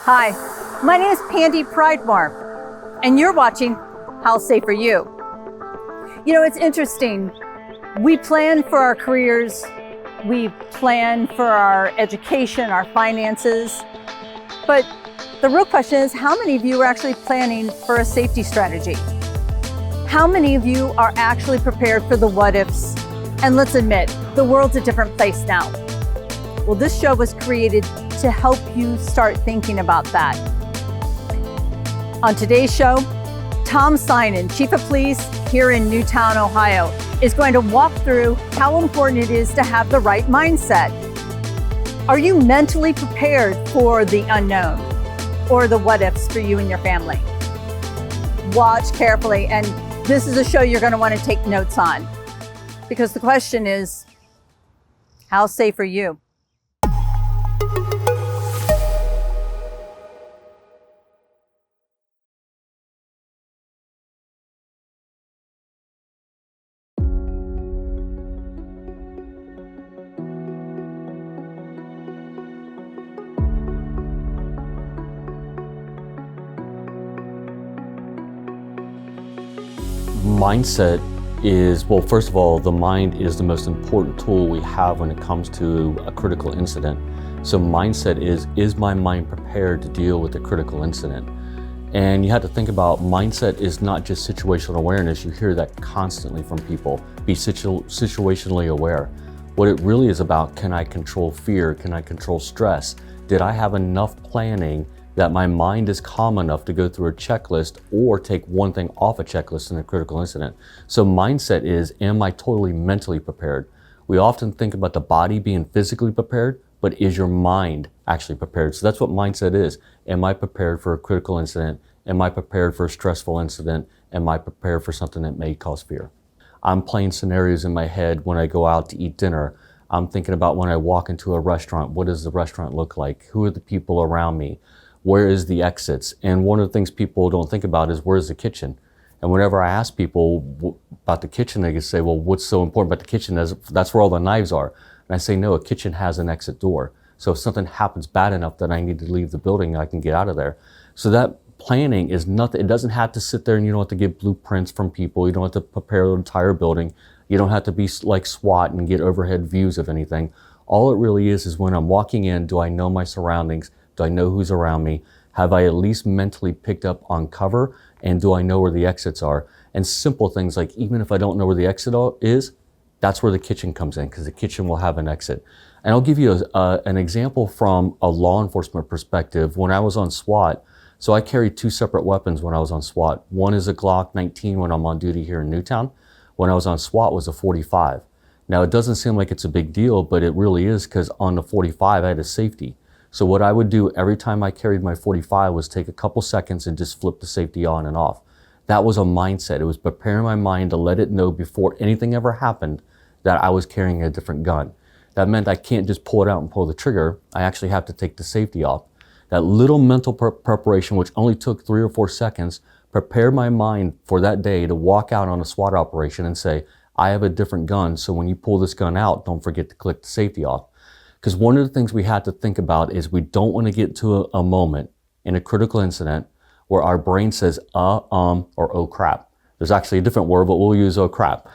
Hi, my name is Pandy Pridemore, and you're watching How Safe Are You? You know, it's interesting. We plan for our careers, we plan for our education, our finances, but the real question is, how many of you are actually planning for a safety strategy? How many of you are actually prepared for the what ifs? And let's admit, the world's a different place now. Well, this show was created to help you start thinking about that. On today's show, Tom Synan, Chief of Police here in Newtown, Ohio, is going to walk through how important it is to have the right mindset. Are you mentally prepared for the unknown or the what ifs for you and your family? Watch carefully, and this is a show you're going to want to take notes on, because the question is, how safe are you? Mindset is, well, first of all, the mind is the most important tool we have when it comes to a critical incident. So mindset is my mind prepared to deal with a critical incident? And you have to think about, mindset is not just situational awareness. You hear that constantly from people, be situationally aware. What it really is about, can I control fear? Can I control stress? Did I have enough planning that my mind is calm enough to go through a checklist or take one thing off a checklist in a critical incident? So mindset is, am I totally mentally prepared? We often think about the body being physically prepared, but is your mind actually prepared? So that's what mindset is. Am I prepared for a critical incident? Am I prepared for a stressful incident? Am I prepared for something that may cause fear? I'm playing scenarios in my head when I go out to eat dinner. I'm thinking about when I walk into a restaurant, what does the restaurant look like? Who are the people around me? Where is the exits? And one of the things people don't think about is, where's the kitchen? And whenever I ask people about the kitchen, they can say, well, what's so important about the kitchen? That's where all the knives are. And I say, no, a kitchen has an exit door. So if something happens bad enough that I need to leave the building, I can get out of there. So that planning is nothing. It doesn't have to sit there and you don't have to get blueprints from people. You don't have to prepare the entire building. You don't have to be like SWAT and get overhead views of anything. All it really is when I'm walking in, do I know my surroundings? Do I know who's around me? Have I at least mentally picked up on cover? And do I know where the exits are? And simple things like, even if I don't know where the exit is, that's where the kitchen comes in, because the kitchen will have an exit. And I'll give you an example from a law enforcement perspective. When I was on SWAT, so I carried two separate weapons when I was on SWAT. One is a Glock 19 when I'm on duty here in Newtown. When I was on SWAT was a 45. Now it doesn't seem like it's a big deal, but it really is, because on the 45 I had a safety. So what I would do every time I carried my 45 was take a couple seconds and just flip the safety on and off. That was a mindset. It was preparing my mind to let it know before anything ever happened that I was carrying a different gun. That meant I can't just pull it out and pull the trigger. I actually have to take the safety off. That little mental preparation, which only took 3 or 4 seconds, prepared my mind for that day to walk out on a SWAT operation and say, I have a different gun, so when you pull this gun out, don't forget to click the safety off. Because one of the things we have to think about is we don't want to get to a moment in a critical incident where our brain says, or oh crap. There's actually a different word, but we'll use oh crap.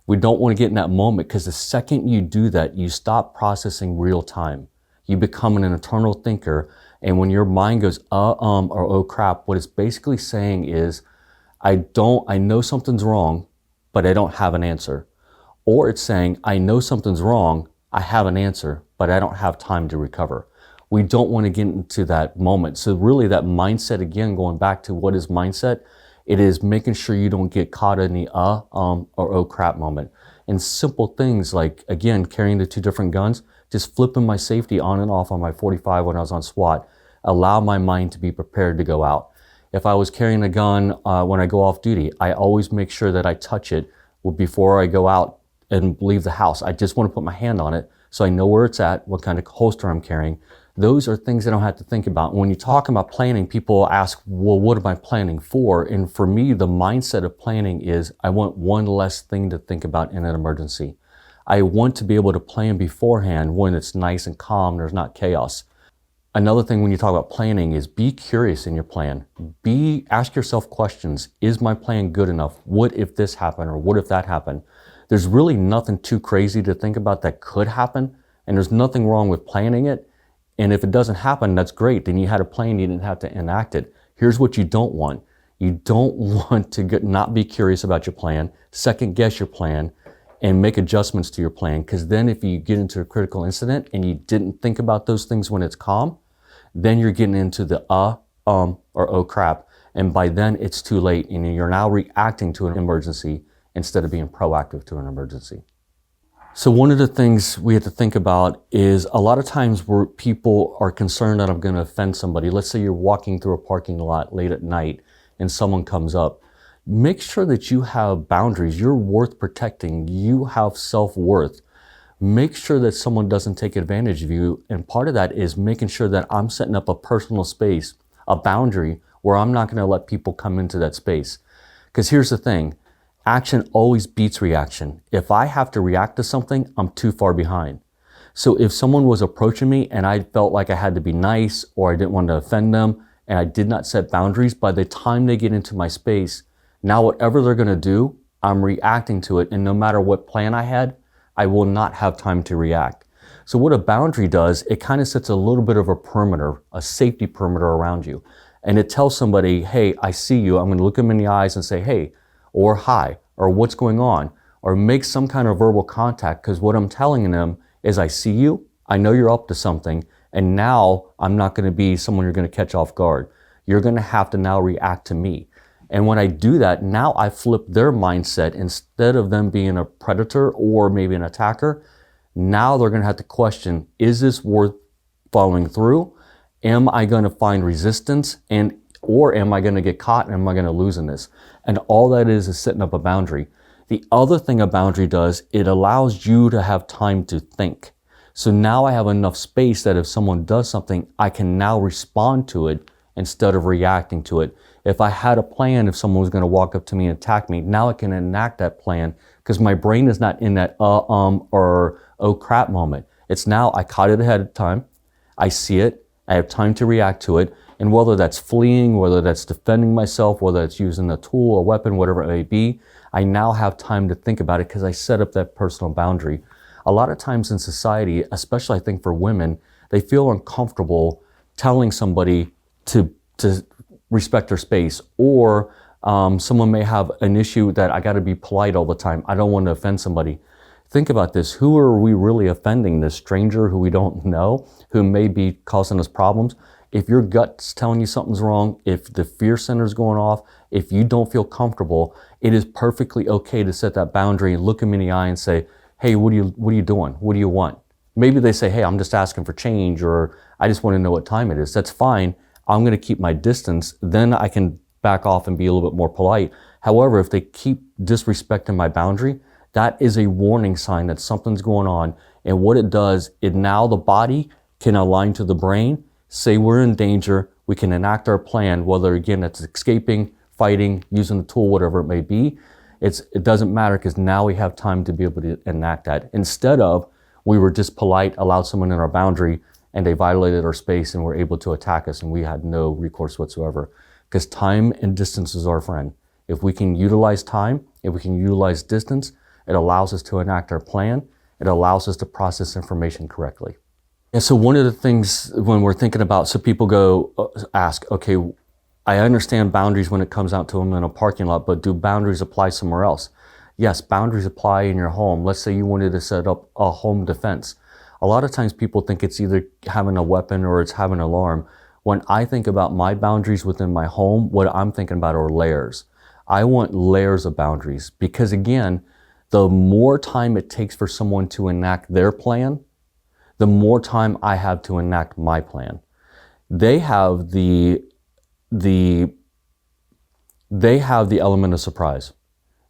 We don't want to get in that moment, because the second you do that, you stop processing real time. You become an internal thinker. And when your mind goes, or oh crap, what it's basically saying is, I know something's wrong, but I don't have an answer. Or it's saying, I know something's wrong, I have an answer, but I don't have time to recover. We don't want to get into that moment. So really that mindset, again, going back to what is mindset, it is making sure you don't get caught in the or oh crap moment. And simple things like, again, carrying the two different guns, just flipping my safety on and off on my 45 when I was on SWAT, allow my mind to be prepared to go out. If I was carrying a gun when I go off duty, I always make sure that I touch it before I go out and leave the house. I just want to put my hand on it so I know where it's at, what kind of holster I'm carrying. Those are things I don't have to think about. When you talk about planning, people ask, well, what am I planning for? And for me, the mindset of planning is, I want one less thing to think about in an emergency. I want to be able to plan beforehand when it's nice and calm, there's not chaos. Another thing when you talk about planning is be curious in your plan. Ask yourself questions. Is my plan good enough? What if this happened, or what if that happened? There's really nothing too crazy to think about that could happen, and there's nothing wrong with planning it. And if it doesn't happen, that's great. Then you had a plan, you didn't have to enact it. Here's what you don't want. You don't want to not be curious about your plan, second guess your plan, and make adjustments to your plan. Because then if you get into a critical incident and you didn't think about those things when it's calm, then you're getting into the or oh crap. And by then it's too late, and you're now reacting to an emergency instead of being proactive to an emergency. So one of the things we have to think about is a lot of times where people are concerned that I'm going to offend somebody. Let's say you're walking through a parking lot late at night and someone comes up. Make sure that you have boundaries. You're worth protecting. You have self-worth. Make sure that someone doesn't take advantage of you. And part of that is making sure that I'm setting up a personal space, a boundary where I'm not going to let people come into that space. Because here's the thing. Action always beats reaction. If I have to react to something, I'm too far behind. So if someone was approaching me and I felt like I had to be nice or I didn't want to offend them and I did not set boundaries, by the time they get into my space, now whatever they're going to do, I'm reacting to it. And no matter what plan I had, I will not have time to react. So what a boundary does, it kind of sets a little bit of a perimeter, a safety perimeter around you. And it tells somebody, hey, I see you. I'm going to look them in the eyes and say, hey, or hi, or what's going on, or make some kind of verbal contact, because what I'm telling them is I see you, I know you're up to something, and now I'm not going to be someone you're going to catch off guard. You're going to have to now react to me. And when I do that, now I flip their mindset. Instead of them being a predator or maybe an attacker, now they're going to have to question, is this worth following through? Am I going to find resistance? Or am I going to get caught and am I going to lose in this? And all that is setting up a boundary. The other thing a boundary does, it allows you to have time to think. So now I have enough space that if someone does something, I can now respond to it instead of reacting to it. If I had a plan, if someone was going to walk up to me and attack me, now I can enact that plan because my brain is not in that or oh crap moment. It's now I caught it ahead of time. I see it. I have time to react to it. And whether that's fleeing, whether that's defending myself, whether it's using a tool, a weapon, whatever it may be, I now have time to think about it because I set up that personal boundary. A lot of times in society, especially I think for women, they feel uncomfortable telling somebody to respect their space, or someone may have an issue that I got to be polite all the time. I don't want to offend somebody. Think about this. Who are we really offending? This stranger who we don't know, who may be causing us problems? If your gut's telling you something's wrong, if the fear center's going off, if you don't feel comfortable, it is perfectly okay to set that boundary and look them in the eye and say, hey, what are you doing? What do you want? Maybe they say, hey, I'm just asking for change, or I just want to know what time it is. That's fine. I'm going to keep my distance. Then I can back off and be a little bit more polite. However, if they keep disrespecting my boundary, that is a warning sign that something's going on. And what it does, now the body can align to the brain, say we're in danger, we can enact our plan, whether again it's escaping, fighting, using the tool, whatever it may be. It doesn't matter because now we have time to be able to enact that. Instead of we were just polite, allowed someone in our boundary, and they violated our space and were able to attack us and we had no recourse whatsoever. Because time and distance is our friend. If we can utilize time, if we can utilize distance, it allows us to enact our plan. It allows us to process information correctly. And so one of the things when we're thinking about, so people ask, okay, I understand boundaries when it comes out to them in a parking lot, but do boundaries apply somewhere else? Yes, boundaries apply in your home. Let's say you wanted to set up a home defense. A lot of times people think it's either having a weapon or it's having an alarm. When I think about my boundaries within my home, what I'm thinking about are layers. I want layers of boundaries because again, the more time it takes for someone to enact their plan, the more time I have to enact my plan. They have the element of surprise.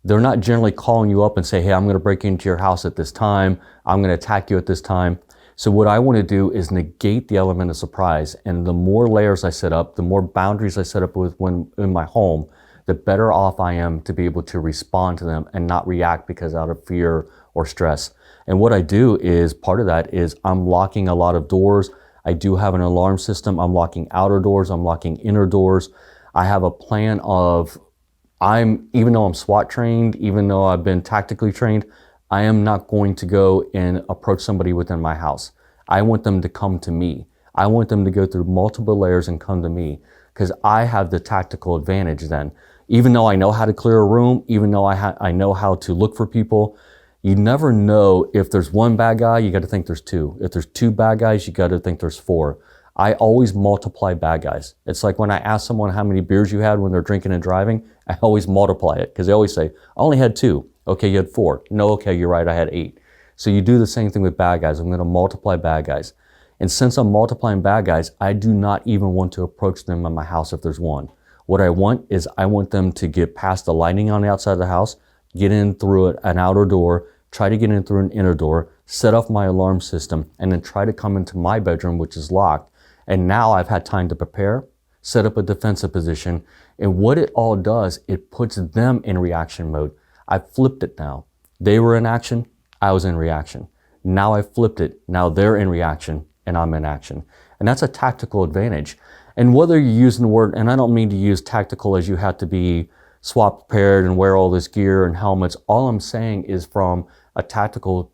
They're not generally calling you up and say, hey, I'm going to break into your house at this time. I'm going to attack you at this time. So what I want to do is negate the element of surprise. And the more layers I set up, the more boundaries I set up when in my home, the better off I am to be able to respond to them and not react because out of fear or stress. And what I do is part of that is I'm locking a lot of doors. I do have an alarm system. I'm locking outer doors. I'm locking inner doors. I have a plan of, even though I'm SWAT trained, even though I've been tactically trained, I am not going to go and approach somebody within my house. I want them to come to me. I want them to go through multiple layers and come to me, because I have the tactical advantage then. Even though I know how to clear a room, even though I know how to look for people, you never know. If there's one bad guy, you got to think there's two. If there's two bad guys, you got to think there's four. I always multiply bad guys. It's like when I ask someone how many beers you had when they're drinking and driving, I always multiply it, because they always say, I only had 2. Okay, you had 4. No, okay, you're right, I had 8. So you do the same thing with bad guys. I'm going to multiply bad guys. And since I'm multiplying bad guys, I do not even want to approach them in my house if there's one. What I want is I want them to get past the lighting on the outside of the house, get in through an outer door, try to get in through an inner door, set off my alarm system, and then try to come into my bedroom, which is locked. And now I've had time to prepare, set up a defensive position. And what it all does, it puts them in reaction mode. I flipped it now. They were in action, I was in reaction. Now I flipped it. Now they're in reaction and I'm in action. And that's a tactical advantage. And whether you're using the word, and I don't mean to use tactical as you have to be SWAT prepared and wear all this gear and helmets. All I'm saying is from a tactical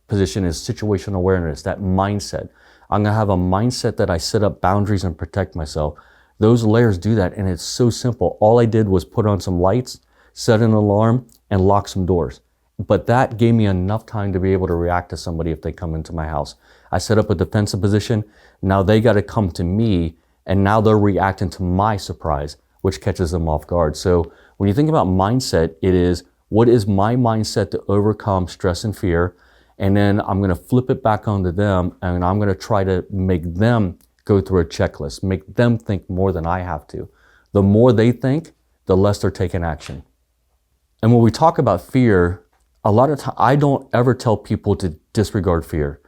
position is situational awareness, that mindset. I'm gonna have a mindset that I set up boundaries and protect myself. Those layers do that, and it's so simple. All I did was put on some lights, set an alarm, and lock some doors. But that gave me enough time to be able to react to somebody if they come into my house. I set up a defensive position. Now they got to come to me, and now they're reacting to my surprise, which catches them off guard. So when you think about mindset, it is, what is my mindset to overcome stress and fear? And then I'm going to flip it back onto them, and I'm going to try to make them go through a checklist, make them think more than I have to. The more they think, the less they're taking action. And when we talk about fear, a lot of times I don't ever tell people to disregard fear.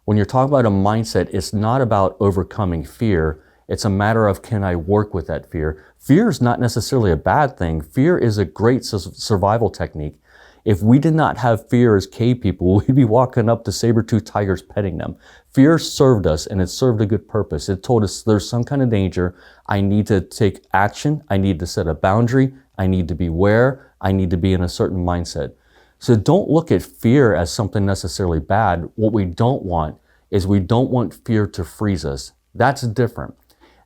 When you're talking about a mindset, it's not about overcoming fear. It's a matter of, can I work with that fear? Fear is not necessarily a bad thing. Fear is a great survival technique. If we did not have fear as cave people, we'd be walking up to saber-toothed tigers petting them. Fear served us, and it served a good purpose. It told us there's some kind of danger. I need to take action. I need to set a boundary. I need to be aware. I need to be in a certain mindset. So don't look at fear as something necessarily bad. What we don't want is, we don't want fear to freeze us. That's different.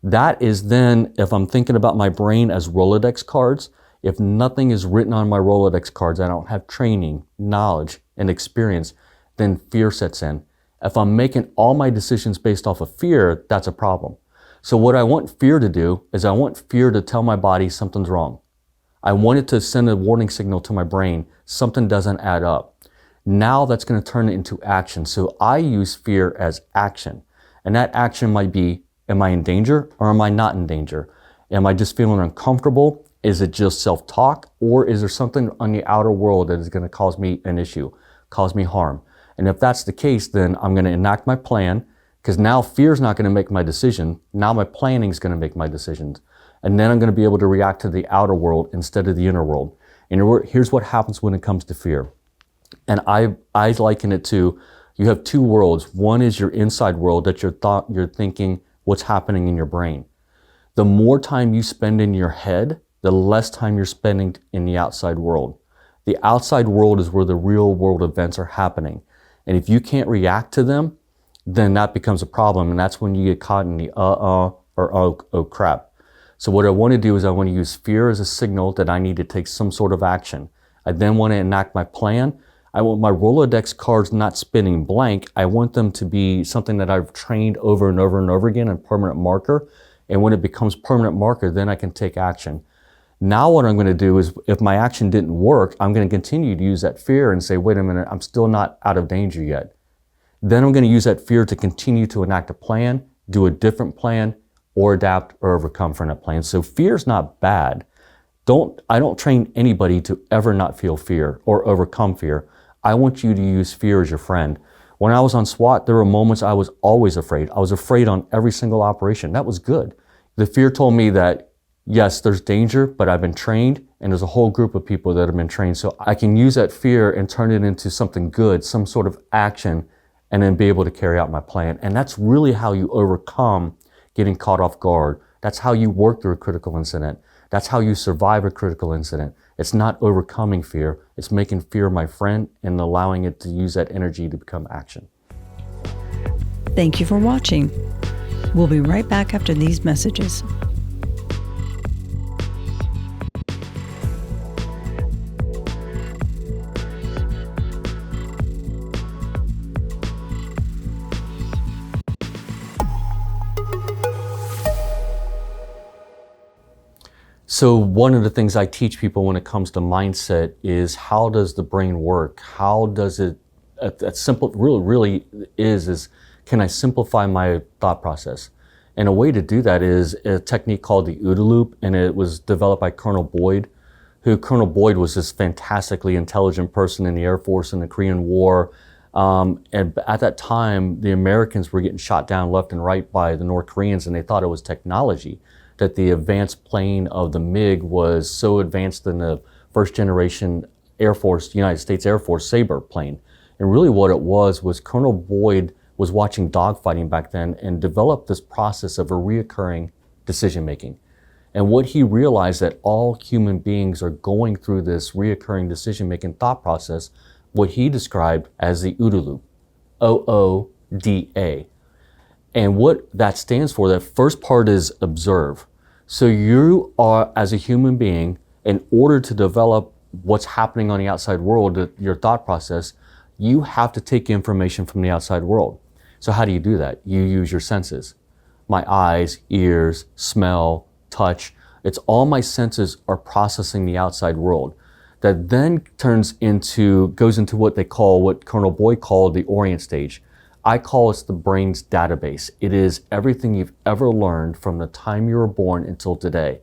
That is then, if I'm thinking about my brain as Rolodex cards, if nothing is written on my Rolodex cards, I don't have training, knowledge, and experience, then fear sets in. If I'm making all my decisions based off of fear, that's a problem. So what I want fear to do is, I want fear to tell my body something's wrong. I want it to send a warning signal to my brain, something doesn't add up. Now that's going to turn it into action. So I use fear as action. And that action might be, am I in danger or am I not in danger? Am I just feeling uncomfortable? Is it just self-talk, or is there something on the outer world that is going to cause me an issue, cause me harm? And if that's the case, then I'm going to enact my plan, because now fear is not going to make my decision. Now my planning is going to make my decisions. And then I'm going to be able to react to the outer world instead of the inner world. And here's what happens when it comes to fear. And I liken it to, you have two worlds. One is your inside world, that you're thinking what's happening in your brain. The more time you spend in your head, the less time you're spending in the outside world. The outside world is where the real world events are happening. And if you can't react to them, then that becomes a problem. And that's when you get caught in the or oh crap. So what I want to do is, I want to use fear as a signal that I need to take some sort of action. I then want to enact my plan. I want my Rolodex cards not spinning blank. I want them to be something that I've trained over and over and over again, in permanent marker. And when it becomes permanent marker, then I can take action. Now what I'm going to do is, if my action didn't work, I'm going to continue to use that fear and say, wait a minute, I'm still not out of danger yet. Then I'm going to use that fear to continue to enact a plan, do a different plan, or adapt or overcome from that plan. So fear is not bad. I don't train anybody to ever not feel fear or overcome fear. I want you to use fear as your friend. When I was on SWAT, there were moments I was always afraid. I was afraid on every single operation. That was good. The fear told me that, yes, there's danger, but I've been trained, and there's a whole group of people that have been trained. So I can use that fear and turn it into something good, some sort of action, and then be able to carry out my plan. And that's really how you overcome getting caught off guard. That's how you work through a critical incident. That's how you survive a critical incident. It's not overcoming fear. It's making fear my friend and allowing it to use that energy to become action. Thank you for watching. We'll be right back after these messages. So one of the things I teach people when it comes to mindset is, how does the brain work? How does it, that simple, really is can I simplify my thought process? And a way to do that is a technique called the OODA loop, and it was developed by Colonel Boyd, Colonel Boyd was this fantastically intelligent person in the Air Force in the Korean War. And at that time, the Americans were getting shot down left and right by the North Koreans, and they thought it was technology, that the advanced plane of the MiG was so advanced in the first generation Air Force, United States Air Force Sabre plane. And really what it was Colonel Boyd was watching dogfighting back then and developed this process of a reoccurring decision making. And what he realized, that all human beings are going through this reoccurring decision making thought process, what he described as the OODA loop, OODA. And what that stands for, that first part is observe. So you are, as a human being, in order to develop what's happening on the outside world, your thought process, you have to take information from the outside world. So how do you do that? You use your senses. My eyes, ears, smell, touch, it's all my senses are processing the outside world. That then goes into what Colonel Boyd called the orient stage. I call it the brain's database. It is everything you've ever learned from the time you were born until today.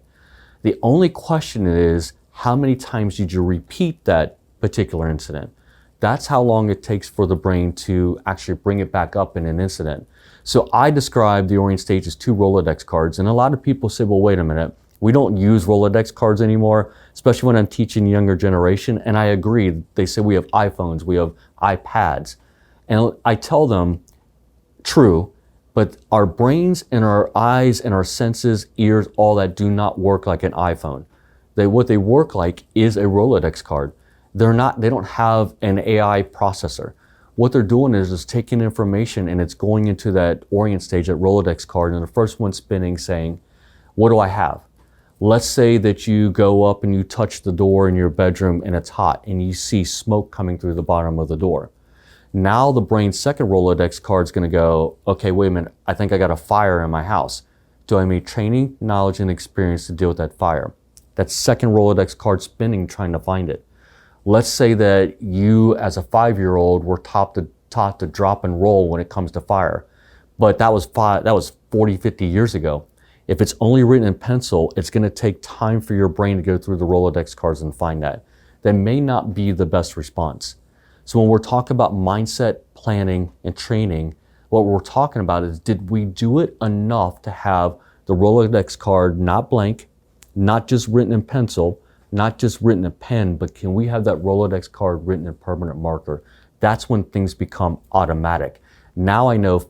The only question is, how many times did you repeat that particular incident? That's how long it takes for the brain to actually bring it back up in an incident. So I describe the orient stage as 2 Rolodex cards, and a lot of people say, well, wait a minute, we don't use Rolodex cards anymore, especially when I'm teaching younger generation, and I agree. They say we have iPhones, we have iPads. And I tell them, true, but our brains and our eyes and our senses, ears, all that do not work like an iPhone. What they work like is a Rolodex card. They don't have an AI processor. What they're doing is taking information and it's going into that orient stage, that Rolodex card, and the first one spinning saying, what do I have? Let's say that you go up and you touch the door in your bedroom and it's hot and you see smoke coming through the bottom of the door. Now the brain's second Rolodex card is going to go, okay, wait a minute, I think I got a fire in my house. Do I need training, knowledge, and experience to deal with that fire? That second Rolodex card spinning, trying to find it. Let's say that you, as a 5-year-old, were taught to drop and roll when it comes to fire. But that was 40, 50 years ago. If it's only written in pencil, it's going to take time for your brain to go through the Rolodex cards and find that. That may not be the best response. So when we're talking about mindset, planning, and training, what we're talking about is, did we do it enough to have the Rolodex card not blank, not just written in pencil, not just written in pen, but can we have that Rolodex card written in permanent marker? That's when things become automatic. Now I know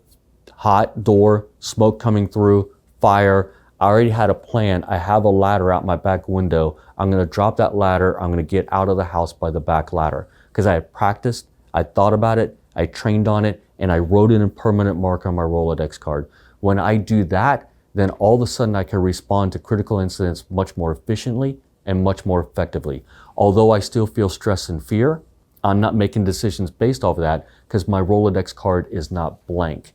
hot door, smoke coming through, fire. I already had a plan. I have a ladder out my back window. I'm going to drop that ladder. I'm going to get out of the house by the back ladder. Because I had practiced, I thought about it, I trained on it, and I wrote it in permanent marker on my Rolodex card. When I do that, then all of a sudden I can respond to critical incidents much more efficiently and much more effectively. Although I still feel stress and fear, I'm not making decisions based off of that because my Rolodex card is not blank.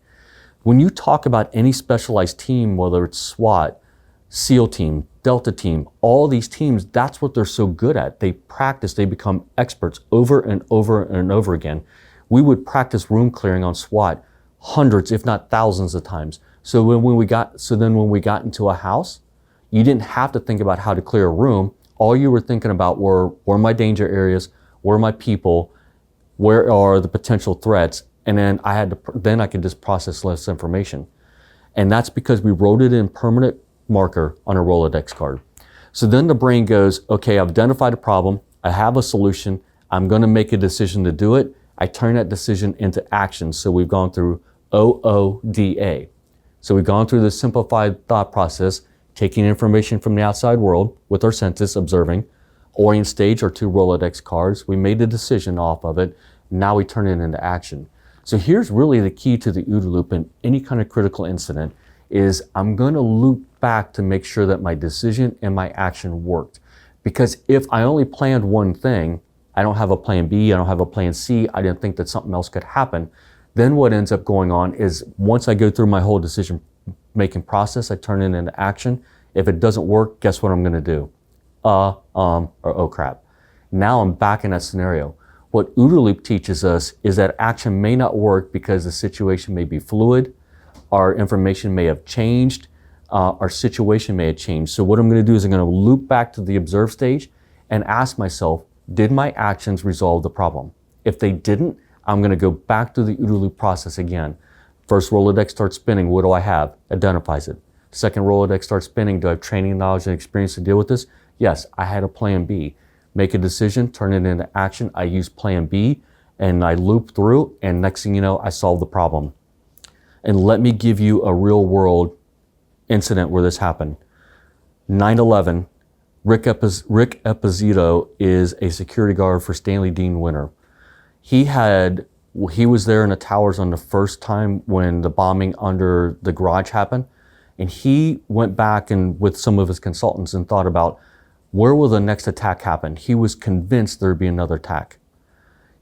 When you talk about any specialized team, whether it's SWAT, SEAL team, Delta team, all these teams, that's what they're so good at. They practice, they become experts over and over and over again. We would practice room clearing on SWAT hundreds, if not thousands of times. So then when we got into a house, you didn't have to think about how to clear a room. All you were thinking about were my danger areas, where are my people, where are the potential threats, and then I could just process less information. And that's because we wrote it in permanent marker on a Rolodex card. So then the brain goes, okay, I've identified a problem, I have a solution, I'm going to make a decision to do it, I turn that decision into action. So we've gone through OODA. So we've gone through the simplified thought process, taking information from the outside world with our senses, observing, orient stage, our 2 Rolodex cards. We made a decision off of it. Now we turn it into action. So here's really the key to the OODA loop in any kind of critical incident is I'm going to loop back to make sure that my decision and my action worked. Because if I only planned one thing, I don't have a plan B, I don't have a plan C, I didn't think that something else could happen, then what ends up going on is once I go through my whole decision making process, I turn it into action. If it doesn't work, guess what I'm going to do? Or oh crap. Now I'm back in that scenario. What OODA loop teaches us is that action may not work because the situation may be fluid, our information may have changed, our situation may have changed. So what I'm going to do is I'm going to loop back to the observe stage and ask myself, did my actions resolve the problem? If they didn't, I'm going to go back to the OODA loop process again. First Rolodex starts spinning. What do I have? Identifies it. Second Rolodex starts spinning. Do I have training, knowledge, and experience to deal with this? Yes, I had a plan B. Make a decision, turn it into action. I use plan B and I loop through, and next thing you know, I solve the problem. And let me give you a real world incident where this happened. 9/11, Rick Esposito is a security guard for Stanley Dean Winter. He was there in the towers on the first time when the bombing under the garage happened. And he went back and with some of his consultants and thought about where will the next attack happen? He was convinced there'd be another attack.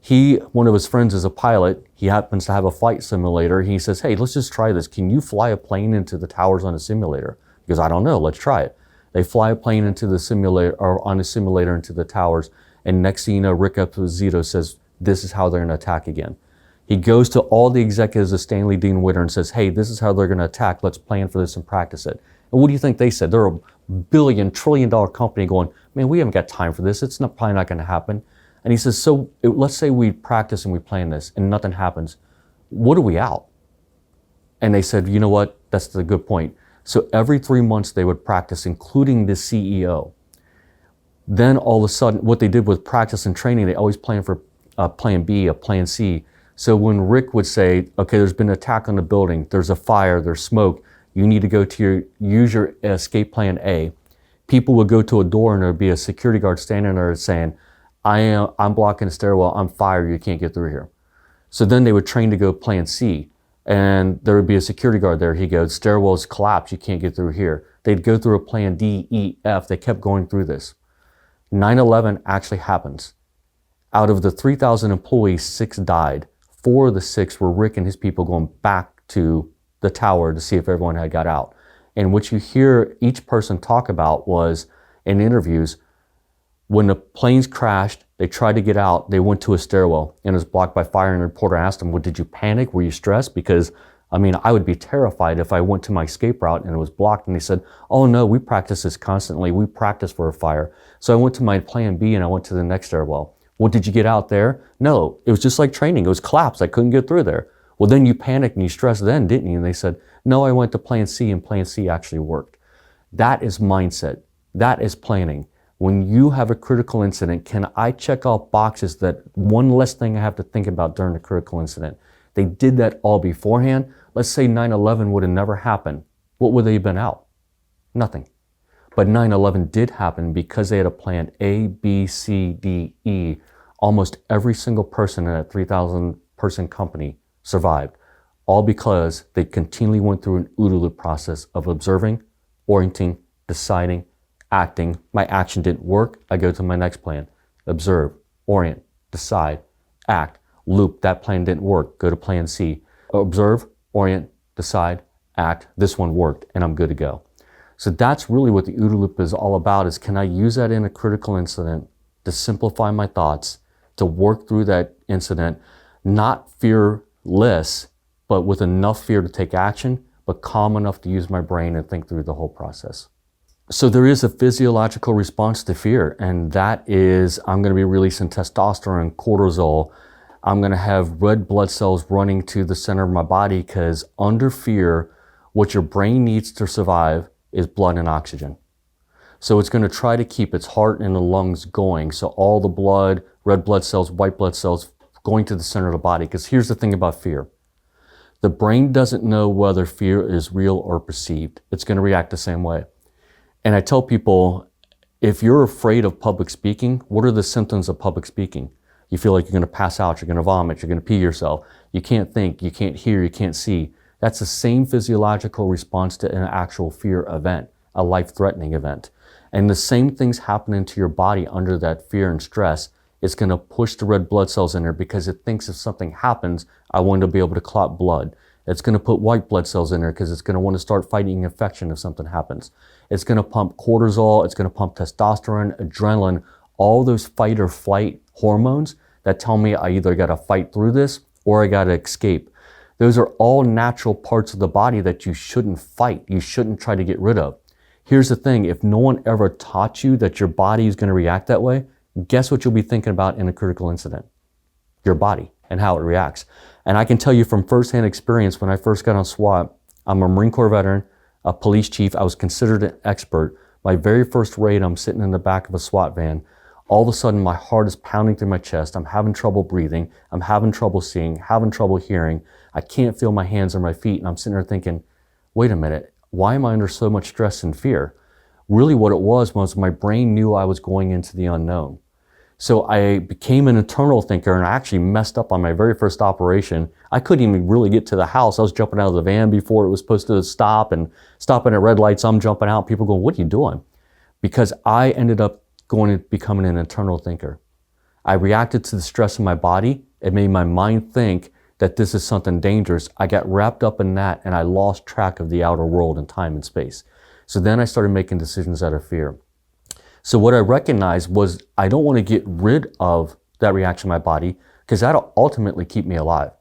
One of his friends is a pilot. He happens to have a flight simulator. He says, hey, let's just try this. Can you fly a plane into the towers on a simulator? He goes, I don't know, let's try it. They fly a plane into the simulator or on a simulator into the towers. And next thing you know, Rick Esposito says, this is how they're going to attack again. He goes to all the executives of Stanley Dean Winter and says, hey, this is how they're going to attack. Let's plan for this and practice it. And what do you think they said? They're a $1 trillion company going, man, we haven't got time for this. It's probably not going to happen. And he says, so let's say we practice and we plan this and nothing happens. What are we out? And they said, you know what? That's the good point. So every 3 months they would practice, including the CEO. Then all of a sudden, what they did with practice and training, they always plan for plan B, a plan C. So when Rick would say, okay, there's been an attack on the building, there's a fire, there's smoke, you need to go to use your escape plan A. People would go to a door and there'd be a security guard standing there saying, I'm blocking the stairwell, I'm fired, you can't get through here. So then they would train to go plan C. And there would be a security guard there. He goes, stairwells collapse, you can't get through here. They'd go through a plan D, E, F. They kept going through this. 9/11 actually happens. Out of the 3,000 employees, 6 died. 4 of the 6 were Rick and his people going back to the tower to see if everyone had got out. And what you hear each person talk about was, in interviews, when the planes crashed, they tried to get out, they went to a stairwell and it was blocked by fire, and the reporter asked them, well, did you panic? Were you stressed? Because, I mean, I would be terrified if I went to my escape route and it was blocked. And they said, oh no, we practice this constantly. We practice for a fire. So I went to my plan B and I went to the next stairwell. Well, did you get out there? No, it was just like training. It was collapsed. I couldn't get through there. Well, then you panicked and you stressed then, didn't you? And they said, no, I went to plan C and plan C actually worked. That is mindset. That is planning. When you have a critical incident, can I check off boxes that one less thing I have to think about during the critical incident? They did that all beforehand. Let's say 9/11 would have never happened. What would they have been out? Nothing. But 9/11 did happen because they had a plan A, B, C, D, E. Almost every single person in that 3,000 person company survived, all because they continually went through an OODA loop process of observing, orienting, deciding, acting. My action didn't work. I go to my next plan. Observe, orient, decide, act, loop. That plan didn't work. Go to plan C. Observe, orient, decide, act. This one worked and I'm good to go. So that's really what the OODA loop is all about, is can I use that in a critical incident to simplify my thoughts, to work through that incident, not fearless, but with enough fear to take action, but calm enough to use my brain and think through the whole process. So there is a physiological response to fear, and that is I'm going to be releasing testosterone, cortisol. I'm going to have red blood cells running to the center of my body, because under fear, what your brain needs to survive is blood and oxygen. So it's going to try to keep its heart and the lungs going. So all the blood, red blood cells, white blood cells, going to the center of the body. Because here's the thing about fear. The brain doesn't know whether fear is real or perceived. It's going to react the same way. And I tell people, if you're afraid of public speaking, what are the symptoms of public speaking? You feel like you're going to pass out, you're going to vomit, you're going to pee yourself. You can't think, you can't hear, you can't see. That's the same physiological response to an actual fear event, a life-threatening event. And the same things happening to your body under that fear and stress. It's going to push the red blood cells in there because it thinks if something happens, I want to be able to clot blood. It's going to put white blood cells in there because it's going to want to start fighting infection if something happens. It's going to pump cortisol, it's going to pump testosterone, adrenaline, all those fight or flight hormones that tell me I either got to fight through this or I got to escape. Those are all natural parts of the body that you shouldn't fight, you shouldn't try to get rid of. Here's the thing, if no one ever taught you that your body is going to react that way, guess what you'll be thinking about in a critical incident? Your body and how it reacts. And I can tell you from firsthand experience, when I first got on SWAT, I'm a Marine Corps veteran, a police chief, I was considered an expert. My very first raid, I'm sitting in the back of a SWAT van. All of a sudden, my heart is pounding through my chest. I'm having trouble breathing. I'm having trouble seeing, having trouble hearing. I can't feel my hands or my feet. And I'm sitting there thinking, wait a minute, why am I under so much stress and fear? Really what it was my brain knew I was going into the unknown. So I became an internal thinker, and I actually messed up on my very first operation. I couldn't even really get to the house. I was jumping out of the van before it was supposed to stop, and stopping at red lights, I'm jumping out. People go, what are you doing? Because I ended up going to becoming an internal thinker. I reacted to the stress in my body. It made my mind think that this is something dangerous. I got wrapped up in that, and I lost track of the outer world and time and space. So then I started making decisions out of fear. So what I recognized was I don't want to get rid of that reaction in my body because that'll ultimately keep me alive.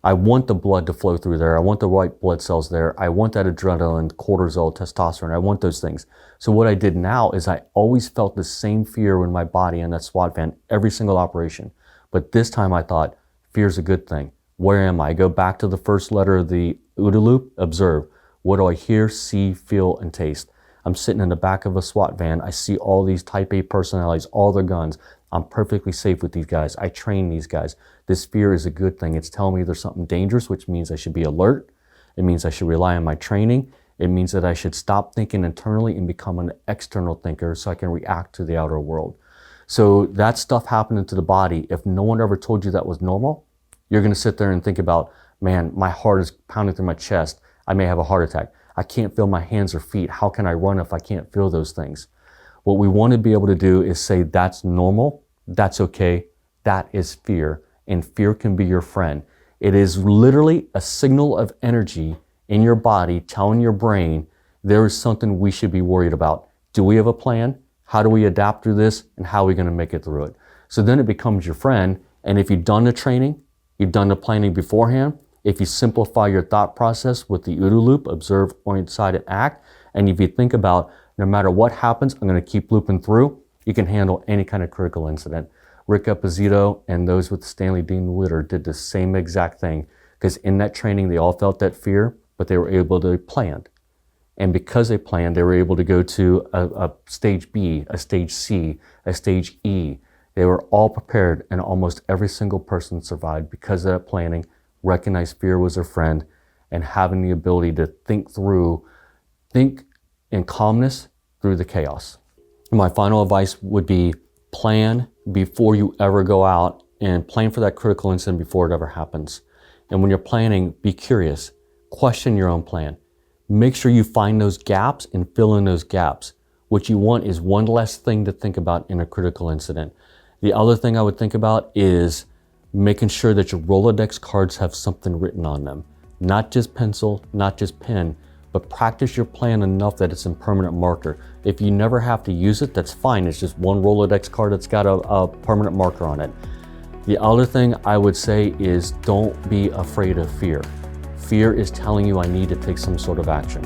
I want the blood to flow through there. I want the white blood cells there. I want that adrenaline, cortisol, testosterone. I want those things. So what I did now is I always felt the same fear in my body in that SWAT van, every single operation. But this time I thought, fear's a good thing. Where am I? I go back to the first letter of the OODA loop, observe. What do I hear, see, feel, and taste? I'm sitting in the back of a SWAT van. I see all these type A personalities, all their guns. I'm perfectly safe with these guys. I train these guys. This fear is a good thing. It's telling me there's something dangerous, which means I should be alert. It means I should rely on my training. It means that I should stop thinking internally and become an external thinker so I can react to the outer world. So that stuff happening to the body, if no one ever told you that was normal, you're going to sit there and think about, man, my heart is pounding through my chest. I may have a heart attack. I can't feel my hands or feet. How can I run if I can't feel those things? What we want to be able to do is say that's normal, that's okay, that is fear, and fear can be your friend. It is literally a signal of energy in your body telling your brain there is something we should be worried about. Do we have a plan? How do we adapt through this? And how are we going to make it through it? So then it becomes your friend, and if you've done the training, you've done the planning beforehand, if you simplify your thought process with the OODA loop, observe, orient, decide, and act, and if you think about no matter what happens, I'm going to keep looping through, you can handle any kind of critical incident. Rick Esposito and those with Stanley Dean Witter did the same exact thing because in that training, they all felt that fear, but they were able to plan. And because they planned, they were able to go to a stage B, a stage C, a stage E. They were all prepared, and almost every single person survived because of that planning, recognized fear was their friend, and having the ability to think in calmness through the chaos. My final advice would be plan before you ever go out, and plan for that critical incident before it ever happens. And when you're planning, be curious, question your own plan. Make sure you find those gaps and fill in those gaps. What you want is one less thing to think about in a critical incident. The other thing I would think about is making sure that your Rolodex cards have something written on them. Not just pencil, not just pen, but practice your plan enough that it's in permanent marker. If you never have to use it, that's fine. It's just one Rolodex card that's got a permanent marker on it. The other thing I would say is don't be afraid of fear. Fear is telling you I need to take some sort of action.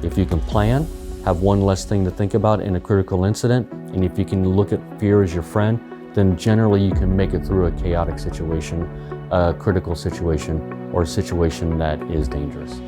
If you can plan, have one less thing to think about in a critical incident, and if you can look at fear as your friend, then generally you can make it through a chaotic situation, a critical situation, or a situation that is dangerous.